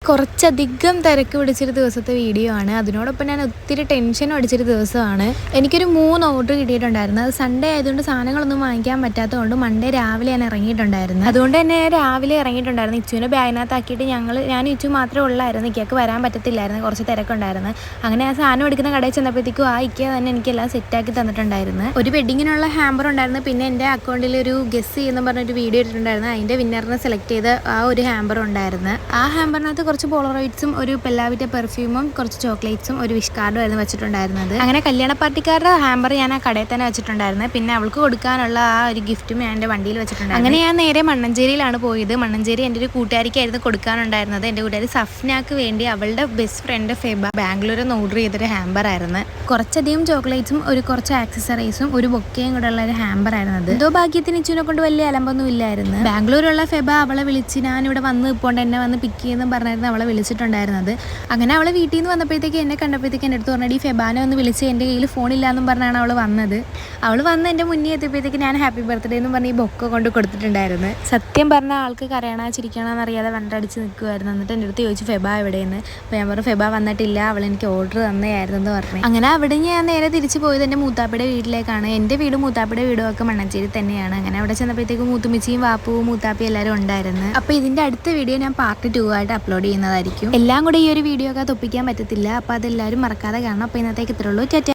കുറച്ചധികം തിരക്ക് പിടിച്ചൊരു ദിവസത്തെ വീഡിയോ ആണ്. അതിനോടൊപ്പം ഞാൻ ഒത്തിരി ടെൻഷനും അടിച്ചൊരു ദിവസമാണ്. എനിക്കൊരു 3 ഓർഡർ കിട്ടിയിട്ടുണ്ടായിരുന്നു. അത് സൺഡേ ആയതുകൊണ്ട് സാധനങ്ങളൊന്നും വാങ്ങിക്കാൻ പറ്റാത്തതുകൊണ്ട് മൺഡേ രാവിലെ ഞാൻ ഇറങ്ങിയിട്ടുണ്ടായിരുന്നു. അതുകൊണ്ട് തന്നെ രാവിലെ ഇറങ്ങിയിട്ടുണ്ടായിരുന്നു. ഇച്ചുവിനെ ബാഗിനകത്താക്കിയിട്ട് ഞാനും ഇച്ചു മാത്രമേ ഉള്ളായിരുന്നു. ഇക്കയ്ക്ക് വരാൻ പറ്റത്തില്ലായിരുന്നു, കുറച്ച് തിരക്കുണ്ടായിരുന്നു. അങ്ങനെ ആ സാധനം എടുക്കുന്ന കടയിൽ ചെന്നപ്പോഴത്തേക്കും ഇക്ക തന്നെ എനിക്കെല്ലാം സെറ്റാക്കി തന്നിട്ടുണ്ടായിരുന്നു. ഒരു വെഡിങ്ങിനുള്ള ഹാമ്പർ ഉണ്ടായിരുന്നു. പിന്നെ എൻ്റെ അക്കൗണ്ടിൽ ഒരു ഗസ് ചെയ്യുന്ന പറഞ്ഞൊരു വീഡിയോ ഇട്ടിട്ടുണ്ടായിരുന്നു. അതിൻ്റെ വിന്നറിനെ സെലക്ട് ചെയ്ത് ആ ഒരു ഹാമ്പർ ഉണ്ടായിരുന്നു. ആ ഹാമ്പറിനകത്ത് കുറച്ച് പോളറോയിഡ്സും ഒരു പെല്ലാവിറ്റ പെർഫ്യൂമും കുറച്ച് ചോക്ലേറ്റ്സും ഒരു വിഷ് കാർഡും ആയിരുന്നു വെച്ചിട്ടുണ്ടായിരുന്നത്. അങ്ങനെ കല്യാണ പാർട്ടിക്കാരുടെ ഹാമ്പർ ഞാൻ ആ കടയിൽ തന്നെ വെച്ചിട്ടുണ്ടായിരുന്നു. പിന്നെ അവൾക്ക് കൊടുക്കാനുള്ള ആ ഒരു ഗിഫ്റ്റും ഞാൻ എൻ്റെ വണ്ടിയിൽ വെച്ചിട്ടുണ്ടായിരുന്നു. അങ്ങനെ ഞാൻ നേരെ മണ്ണഞ്ചേരിയിലാണ് പോയത്. മണ്ണഞ്ചേരി എൻ്റെ ഒരു കൂട്ടുകാരിക്കായിരുന്നു കൊടുക്കാനുണ്ടായിരുന്നത്. എൻ്റെ കൂട്ടുകാരി സഫ്നാക്ക് വേണ്ടി അവളുടെ ബെസ്റ്റ് ഫ്രണ്ട് ഫെബ ബാംഗ്ലൂരിൽ നിന്ന് ഓർഡർ ചെയ്തൊരു ഹാമ്പർ ആയിരുന്നു. കുറച്ചധികം ചോക്ലേറ്റ്സും കുറച്ച് ആക്സസറീസും ഒരു ബൊക്കയും കൂടെ ഉള്ള ഒരു ഹാമ്പർ ആയിരുന്നത്. എന്തോ ഭാഗ്യത്തിന് ഇച്ചുവിനെ കൊണ്ട് വലിയ അലമ്പൊന്നും ഇല്ലായിരുന്നു. ബാംഗ്ലൂരുള്ള ഫെബ അവളെ വിളിച്ച് ഞാനിവിടെ വന്ന് ഇപ്പോൾ എന്നെ വന്ന് പിക്ക് ചെയ്യുന്നു പറഞ്ഞായിരുന്നു അവളെ വിളിച്ചിട്ടുണ്ടായിരുന്നത്. അങ്ങനെ അവളെ വീട്ടിൽ നിന്ന് വന്നപ്പോഴത്തേക്ക് എന്നെ കണ്ടപ്പോഴത്തേക്ക് എൻ്റെ അടുത്ത് പറഞ്ഞാൽ ഈ ഫെബാനെ ഒന്ന് വിളിച്ച് എൻ്റെ കയ്യിൽ ഫോണില്ലാന്നും പറഞ്ഞാണ് അവൾ വന്നത്. അവൾ വന്ന് എൻ്റെ മുന്നേ എത്തിയപ്പോഴത്തേക്ക് ഞാൻ ഹാപ്പി ബർത്ത്ഡേ എന്ന് പറഞ്ഞ് ഈ ബൊക്ക കൊണ്ട് കൊടുത്തിട്ടുണ്ടായിരുന്നു. സത്യം പറഞ്ഞ ആൾക്ക് കരയണ ചിരിക്കണമെന്ന് അറിയാതെ വണ്ടടിച്ച് നിൽക്കുമായിരുന്നു. എന്നിട്ട് എൻ്റെ അടുത്ത് ചോദിച്ചു ഫെബ എവിടെയെന്ന്. അപ്പോൾ ഞാൻ പറഞ്ഞു ഫെബ വന്നിട്ടില്ല, അവൾ എനിക്ക് ഓർഡർ തന്നെയായിരുന്നു എന്ന് പറഞ്ഞു. അങ്ങനെ അവിടെ ഞാൻ നേരെ തിരിച്ച് പോയത് എൻ്റെ മൂത്താപ്പയുടെ വീട്ടിലേക്കാണ്. എൻ്റെ വീടും മൂത്താപ്പയുടെ വീടും ഒക്കെ മണ്ണഞ്ചേരി തന്നെയാണ്. അങ്ങനെ അവിടെ ചെന്നപ്പോഴത്തേക്ക് മൂത്തുമിച്ചിയും വാപ്പുവും മൂത്താപ്പയും എല്ലാവരും ഉണ്ടായിരുന്നു. അപ്പോൾ ഇതിൻ്റെ അടുത്ത വീഡിയോ ഞാൻ പാർട്ട് 2 ആയിട്ട് അപ്ലോഡ് ചെയ്യുന്നതായിരിക്കും. എല്ലാം കൂടെ ഈ ഒരു വീഡിയോ ഒക്കെ തൊപ്പിക്കാൻ പറ്റത്തില്ല. അപ്പോൾ അതെല്ലാവരും മറക്കാതെ കാണണം. അപ്പോൾ ഇന്നത്തേക്ക് ഇത്രയുള്ളൂ.